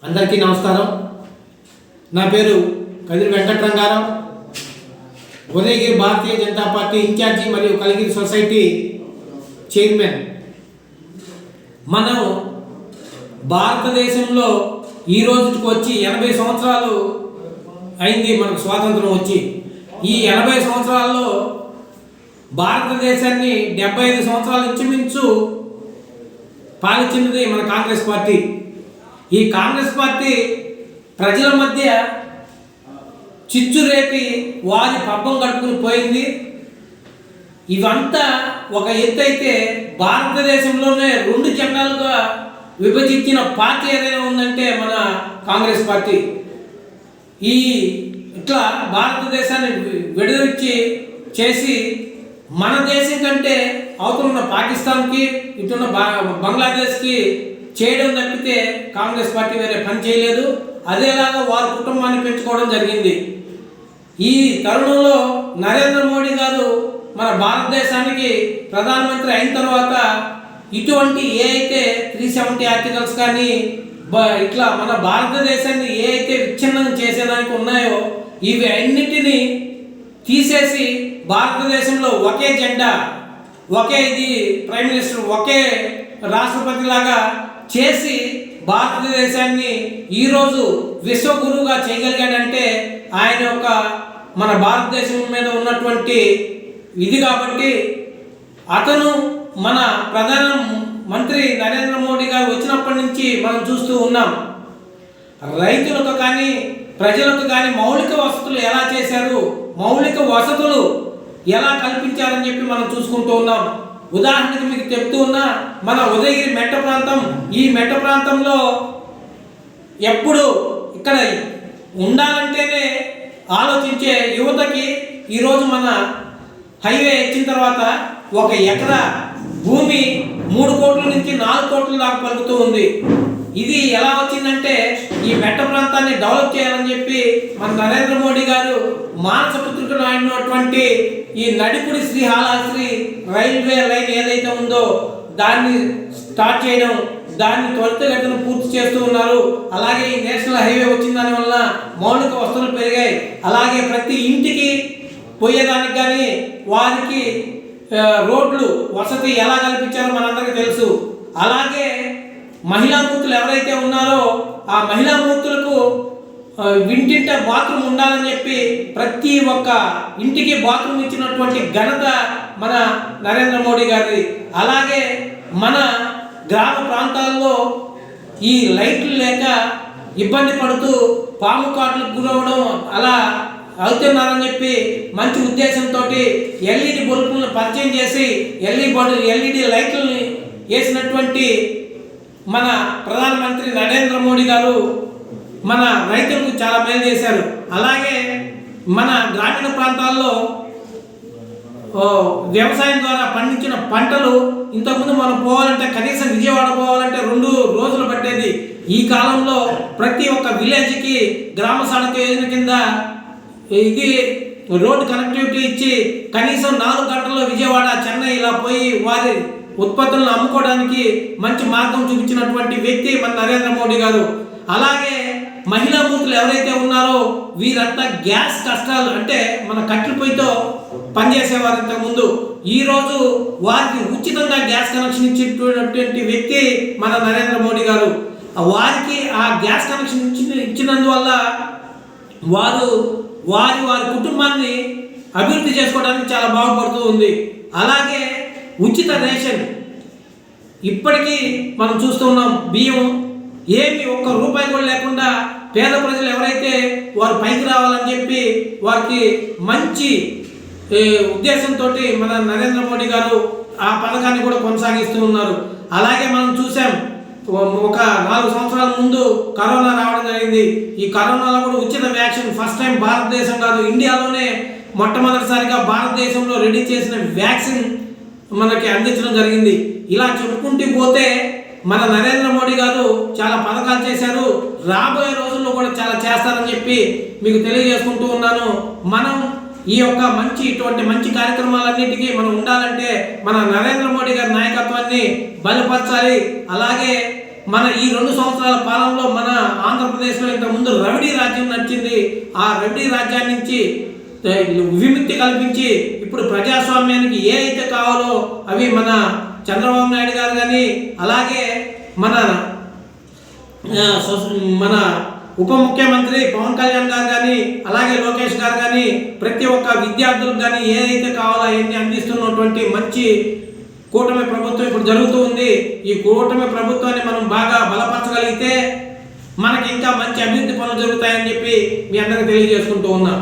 అందరికీ నమస్కారం. నా పేరు కదిరి వెంకటరంగారావు, ఉదయగిరి భారతీయ జనతా పార్టీ ఇన్ఛార్జి మరియు కలిగిరి సొసైటీ చైర్మన్. మనం భారతదేశంలో ఈ రోజుకి వచ్చి 80 సంవత్సరాలు అయింది మనకు స్వాతంత్రం వచ్చి. ఈ 80 సంవత్సరాల్లో భారతదేశాన్ని 75 సంవత్సరాలు ఇంచుమించు పాలించినది మన కాంగ్రెస్ పార్టీ. ఈ కాంగ్రెస్ పార్టీ ప్రజల మధ్య చిచ్చు రేపి వారి పబ్బం గడుపుకుని పోయింది. ఇవంతా ఒక ఎత్తు అయితే, భారతదేశంలోనే 2 జెండాలుగా విభజించిన పార్టీ ఏదైనా ఉందంటే మన కాంగ్రెస్ పార్టీ. ఇట్లా భారతదేశాన్ని విడదీసి చేసి మన దేశం కంటే అవతల పాకిస్తాన్కి, ఇటున్న బంగ్లాదేశ్కి చేయడం తప్పితే కాంగ్రెస్ పార్టీ వేరే పని చేయలేదు. అదేలాగా వారి కుటుంబాన్ని పెంచుకోవడం జరిగింది. ఈ తరుణంలో నరేంద్ర మోడీ గారు మన భారతదేశానికి ప్రధానమంత్రి అయిన తర్వాత ఇటువంటి ఏ అయితే 370 ఆర్టికల్స్ కానీ ఇట్లా మన భారతదేశాన్ని ఏ అయితే విచ్ఛిన్నం చేసేదానికి ఉన్నాయో ఇవి అన్నిటినీ తీసేసి భారతదేశంలో ఒకే జెండా, ఒకే ప్రైమ్ మినిస్టర్, ఒకే రాష్ట్రపతి లాగా చేసి భారతదేశాన్ని ఈరోజు విశ్వగురువుగా చేయగలిగాడంటే ఆయన యొక్క మన భారతదేశం మీద ఉన్నటువంటి ఇది. కాబట్టి అతను మన ప్రధాన మంత్రి నరేంద్ర మోడీ గారు వచ్చినప్పటి నుంచి మనం చూస్తూ ఉన్నాం. రైతులకు కానీ ప్రజలకు కానీ మౌలిక వసతులు ఎలా చేశారు, మౌలిక వసతులు ఎలా కల్పించారని చెప్పి మనం చూసుకుంటూ ఉన్నాం. ఉదాహరణకి మీకు చెప్తూ ఉన్నా, మన ఉదయగిరి మెట్ట ప్రాంతం, ఈ మెట్ట ప్రాంతంలో ఎప్పుడు ఇక్కడ ఉండాలంటేనే ఆలోచించే యువతకి ఈరోజు మన హైవే ఇచ్చిన తర్వాత 1 ఎకరా భూమి 3 కోట్ల నుంచి 4 కోట్ల దాకా పలుకుతూ ఉంది. ఇది ఎలా వచ్చిందంటే ఈ మెట్ట ప్రాంతాన్ని డెవలప్ చేయాలని చెప్పి మన నరేంద్ర మోడీ గారు మానసపుత్రుడు అయినటువంటి ఈ నడిపుడి శ్రీహాళహస్తి రైల్వే లైన్ ఏదైతే ఉందో దాన్ని స్టార్ట్ చేయడం, దాన్ని త్వరితగతిన పూర్తి చేస్తూ ఉన్నారు. అలాగే ఈ నేషనల్ హైవే వచ్చిన దాని వల్ల మౌలిక వసతులు పెరిగాయి. అలాగే ప్రతి ఇంటికి పోయేదానికి కానీ వారికి రోడ్లు వసతి ఎలా కల్పించారో మనందరికీ తెలుసు. అలాగే మహిళా మూర్తులు ఎవరైతే ఉన్నారో ఆ మహిళా మూర్తులకు ఇంటింట బాత్రూమ్ ఉండాలని చెప్పి ప్రతి ఒక్క ఇంటికి బాత్రూమ్ ఇచ్చినటువంటి ఘనత మన నరేంద్ర మోడీ గారిది. అలాగే మన గ్రామ ప్రాంతాల్లో ఈ లైట్లు లేక ఇబ్బంది పడుతూ పాము కాట్లకు గురవడం అలా అవుతున్నారని చెప్పి మంచి ఉద్దేశంతో ఎల్ఈడి బల్బులను పరిచయం చేసి ఎల్ఈడి లైట్లని వేసినటువంటి మన ప్రధానమంత్రి నరేంద్ర మోడీ గారు మన రైతులకు చాలా మేలు చేశారు. అలాగే మన గ్రామీణ ప్రాంతాల్లో వ్యవసాయం ద్వారా పండించిన పంటలు ఇంతకుముందు మనం పోవాలంటే కనీసం విజయవాడ పోవాలంటే 2 రోజులు పట్టేది. ఈ కాలంలో ప్రతి ఒక్క విలేజ్కి గ్రామ సడక్ యోజన కింద ఇది రోడ్డు కనెక్టివిటీ ఇచ్చి కనీసం 4 గంటల్లో విజయవాడ, చెన్నై ఇలా పోయి వారి ఉత్పత్తులను అమ్ముకోవడానికి మంచి మార్గం చూపించినటువంటి వ్యక్తి మన నరేంద్ర మోడీ గారు. అలాగే మహిళా మూర్తులు ఎవరైతే ఉన్నారో వీరంతా గ్యాస్ కష్టాలు అంటే మన కట్టెల పొయ్యితో పనిచేసేవారు ఇంతకుముందు. ఈరోజు వారికి ఉచితంగా గ్యాస్ కనెక్షన్ ఇచ్చినటువంటి వ్యక్తి మన నరేంద్ర మోడీ గారు. వారికి ఆ గ్యాస్ కనెక్షన్ ఇచ్చినందువల్ల వారు వారి కుటుంబాన్ని అభివృద్ధి చేసుకోవడానికి చాలా బాగుపడుతూ ఉంది. అలాగే ఉచిత రేషన్ ఇప్పటికీ మనం చూస్తూ ఉన్నాం. బియ్యం ఏమి 1 రూపాయి కూడా లేకుండా పేద ప్రజలు ఎవరైతే వారు పైకి రావాలని చెప్పి వారికి మంచి ఉద్దేశంతో మన నరేంద్ర మోడీ గారు ఆ పథకాన్ని కూడా కొనసాగిస్తూ ఉన్నారు. అలాగే మనం చూసాం, ఒక 4 సంవత్సరాల ముందు కరోనా రావడం జరిగింది. ఈ కరోనాలో కూడా ఉచిత వ్యాక్సిన్ ఫస్ట్ టైం భారతదేశం కాదు ఇండియాలోనే మొట్టమొదటిసారిగా భారతదేశంలో రెడీ చేసిన వ్యాక్సిన్ మనకి అందించడం జరిగింది. ఇలా చెప్పుకుంటూ పోతే మన నరేంద్ర మోడీ గారు చాలా పథకాలు చేశారు. రాబోయే రోజుల్లో కూడా చాలా చేస్తారని చెప్పి మీకు తెలియజేసుకుంటూ ఉన్నాను. మనం ఈ యొక్క ఇటువంటి మంచి కార్యక్రమాలన్నిటికీ మనం ఉండాలంటే మన నరేంద్ర మోడీ గారి నాయకత్వాన్ని బలపరచాలి. అలాగే మన ఈ 2 సంవత్సరాల పాలనలో మన ఆంధ్ర ఆంధ్రప్రదేశ్లో ఇంతకుముందు రవిడీ రాజ్యం నడిచింది. ఆ రవిడీ రాజ్యాన్ని నుంచి విముక్తి కల్పించి ఇప్పుడు ప్రజాస్వామ్యానికి ఏ అయితే కావాలో అవి మన చంద్రబాబు నాయుడు గారు కానీ, అలాగే మన ఉప ముఖ్యమంత్రి పవన్ కళ్యాణ్ గారు కానీ, అలాగే లోకేష్ గారు కానీ, ప్రతి ఒక్క విద్యార్థులకు కానీ ఏదైతే కావాలో అవన్నీ అందిస్తున్నటువంటి మంచి కూటమి ప్రభుత్వం ఇప్పుడు జరుగుతూ ఉంది. ఈ కూటమి ప్రభుత్వాన్ని మనం బాగా బలపరచగలిగితే మనకి ఇంకా మంచి అభివృద్ధి పనులు జరుగుతాయని చెప్పి మీ అందరికీ తెలియజేసుకుంటూ ఉన్నా.